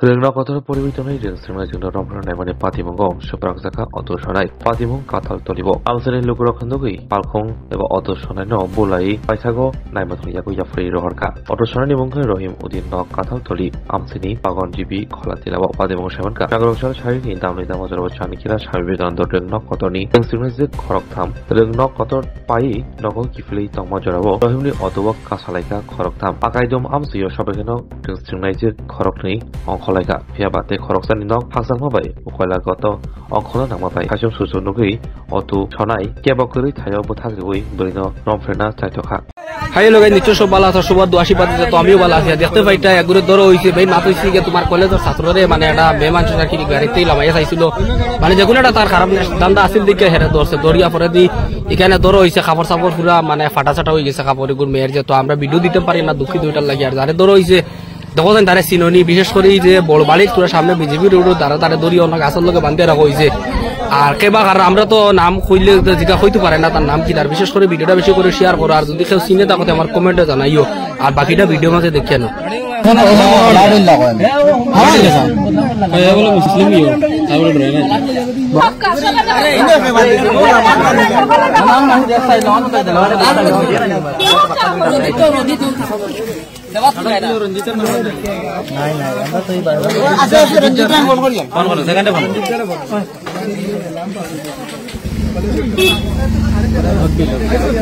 Rengna kotor poribitonai rengstrengna jengna romphra naimani patimongong suprakjaka auto sonai patimong kathal tolibo amsani lukurokhandogui palkhong eba auto sonai no bolai paisago naimathoni yaku yafri rohorka auto sonai ni mongkhai rohim udin no kathal toli amsini pagon jibi khola tilabo patimong semanka nagrosal sharini damni damajaro chanikira shabibedanando rengna kotorni rengstrengna je khorok tham rengna kotor pai nogo kiflei tongmajorabo rohimni auto kasalaika khorok tham akaidom amsiyo sabekeno rengstrengnai je khorokni Laika Piabate Koroksan Nok Hasang Mabai, Ukola Goto, Okola Namabai, Hashim Susunugui, Otu Chonai, Kiabakuri, Tayo Botagui, Brino, Romfrena, Taitoka. হাই লোক নিশ্চয় বালা আছে সবার দোয়াশি পাতিছে তো আমিও বালা আছি দেখতে পাইটা একগুরে ধরো হইছে ভাই মাতুইছি যে তোমার কলেজের ছাত্ররে মানে একটা বেমান কি গাড়িতেই লামাইয়া চাইছিল মানে যেগুলো একটা তার খারাপ দান্দা আছিল দিকে হেরে ধরছে দরিয়া পরে দি এখানে ধরো হইছে কাপড় চাপড় পুরা মানে ফাটা চাটা হয়ে গেছে কাপড় এগুলো মেয়ের যে তো আমরা ভিডিও দিতে পারি না দুঃখিত ওইটার লাগে আর যারে ধরো হইছে দেখেন তারা চিননি বিশেষ করে যে বড় বাড়ির তোরা সামনে বিজেপি রোড তারা তারা দড়িয়ে অনেক গাছের লোকে বাঁধিয়ে রাখা হয়েছে আর কেবা কারণ আমরা তো নাম কইলে যেটা হইতে পারে না তার নাম কি তার বিশেষ করে ভিডিওটা বেশি করে শেয়ার করো আর যদি কেউ চিনে তাকে আমার কমেন্টে জানাইও আর বাকিটা ভিডিও মাঝে দেখে না